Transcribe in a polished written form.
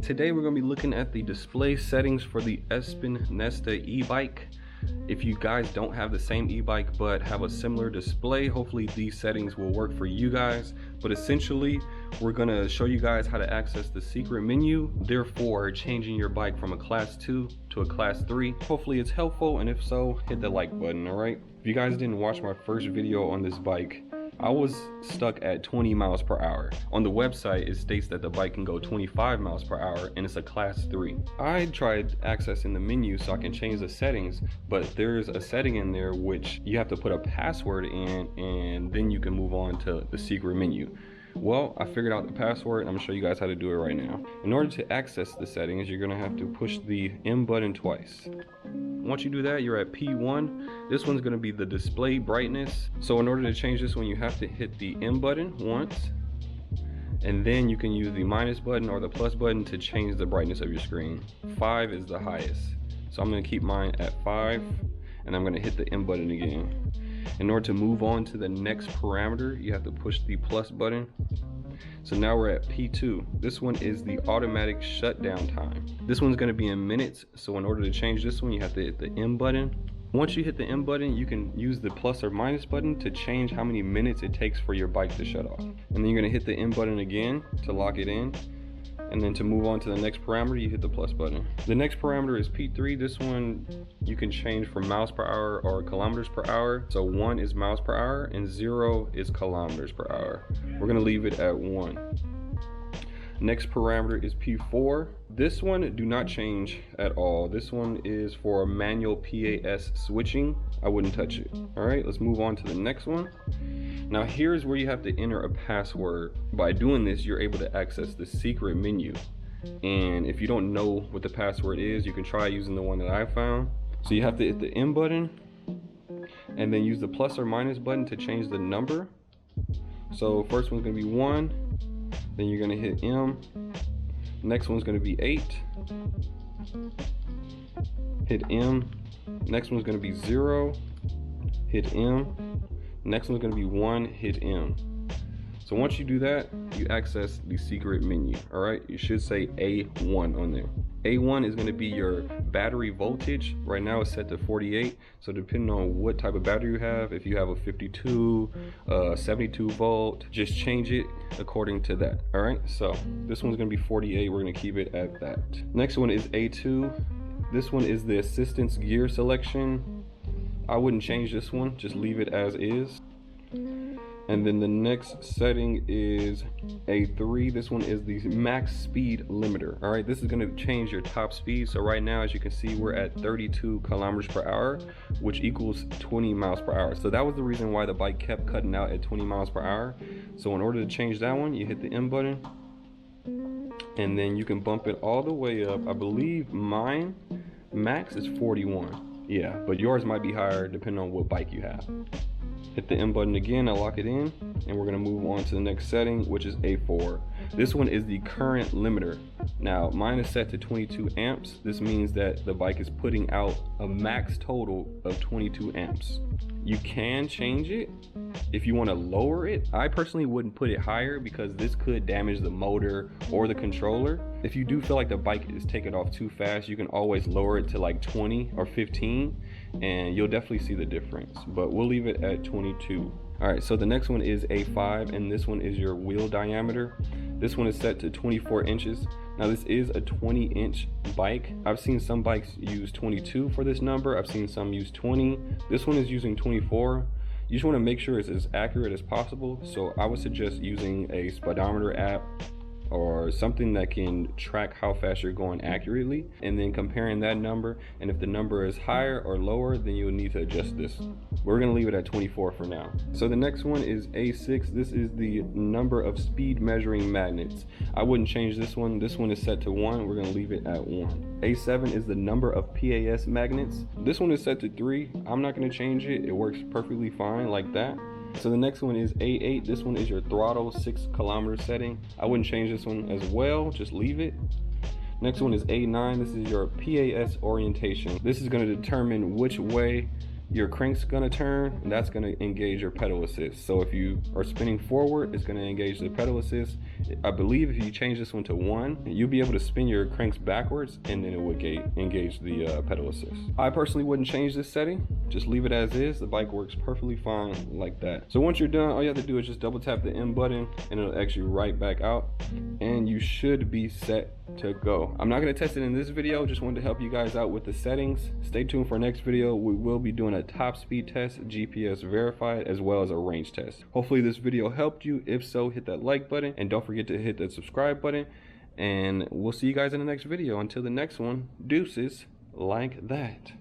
Today we're going to be looking at the display settings for the Espin Nesta e-bike. If you guys don't have the same e-bike but have a similar display, hopefully these settings will work for you guys. But essentially, we're going to show you guys how to access the secret menu, therefore changing your bike from a class 2 to a class 3. Hopefully it's helpful, and if so, hit the like button, alright? If you guys didn't watch my first video on this bike, I was stuck at 20 miles per hour. On the website, it states that the bike can go 25 miles per hour and it's a class 3. I tried accessing the menu so I can change the settings, but there's a setting in there which you have to put a password in and then you can move on to the secret menu. Well, I figured out the password and I'm gonna show you guys how to do it right now. In order to access the settings, you're gonna have to push the M button twice. Once you do that, you're at P1. This one's gonna be the display brightness. So in order to change this one, you have to hit the M button once, and then you can use the minus button or the plus button to change the brightness of your screen. 5 is the highest. So I'm gonna keep mine at 5, and I'm gonna hit the M button again. In order to move on to the next parameter, you have to push the plus button. So now we're at P2. This one is the automatic shutdown time. This one's gonna be in minutes, so in order to change this one, you have to hit the M button. Once you hit the M button, you can use the plus or minus button to change how many minutes it takes for your bike to shut off. And then you're gonna hit the M button again to lock it in. And then to move on to the next parameter, you hit the plus button. The next parameter is P3. This one you can change from miles per hour or kilometers per hour. So 1 is miles per hour and 0 is kilometers per hour. We're gonna leave it at 1. Next parameter is P4. This one do not change at all. This one is for manual PAS switching. I wouldn't touch it. All right, let's move on to the next one. Now here's where you have to enter a password. By doing this, you're able to access the secret menu. And if you don't know what the password is, you can try using the one that I found. So you have to hit the M button and then use the plus or minus button to change the number. So first one's gonna be 1, then you're gonna hit M. Next one's gonna be 8. Hit M. Next one's gonna be 0. Hit M. Next one's gonna be 1, hit M. So once you do that, you access the secret menu, all right? You should say A1 on there. A1 is gonna be your battery voltage. Right now it's set to 48. So depending on what type of battery you have, if you have a 52, 72 volt, just change it according to that, all right? So this one's gonna be 48, we're gonna keep it at that. Next one is A2. This one is the assistance gear selection. I wouldn't change this one, just leave it as is. And then the next setting is A3. This one is the max speed limiter. All right, this is gonna change your top speed. So right now, as you can see, we're at 32 kilometers per hour, which equals 20 miles per hour. So that was the reason why the bike kept cutting out at 20 miles per hour. So in order to change that one, you hit the M button, and then you can bump it all the way up. I believe mine max is 41. Yeah, but yours might be higher depending on what bike you have. Hit the M button again, I lock it in, and we're gonna move on to the next setting, which is A4. This one is the current limiter. Now, mine is set to 22 amps. This means that the bike is putting out a max total of 22 amps. You can change it if you wanna lower it. I personally wouldn't put it higher because this could damage the motor or the controller. If you do feel like the bike is taking off too fast, you can always lower it to like 20 or 15 and you'll definitely see the difference, but we'll leave it at 22. All right, so the next one is A5, and this one is your wheel diameter. This one is set to 24 inches. Now this is a 20-inch bike. I've seen some bikes use 22 for this number. I've seen some use 20. This one is using 24. You just want to make sure it's as accurate as possible. So I would suggest using a speedometer app or something that can track how fast you're going accurately, and then comparing that number, and if the number is higher or lower, then you'll need to adjust this. We're gonna leave it at 24 for now. So the next one is A6. This is the number of speed measuring magnets. I wouldn't change this one. This one is set to 1. We're gonna leave it at 1. A7 is the number of PAS magnets. This one is set to 3. I'm not gonna change it. It works perfectly fine like that. So the next one is A8. This one is your throttle 6 kilometer setting. I wouldn't change this one as well, just leave it. Next one is A9. This is your PAS orientation. This is going to determine which way your crank's gonna turn, and that's gonna engage your pedal assist. So if you are spinning forward, it's gonna engage the pedal assist. I believe if you change this one to 1, you'll be able to spin your cranks backwards, and then it would engage the pedal assist. I personally wouldn't change this setting, just leave it as is. The bike works perfectly fine like that. So once you're done, all you have to do is just double tap the M button, and it'll exit right back out, and you should be set to go. I'm not gonna test it in this video, just wanted to help you guys out with the settings. Stay tuned for our next video. We will be doing a top speed test, GPS verified, as well as a range test. Hopefully this video helped you. If so, hit that like button, and don't forget to hit that subscribe button, and we'll see you guys in the next video. Until the next one, deuces like that.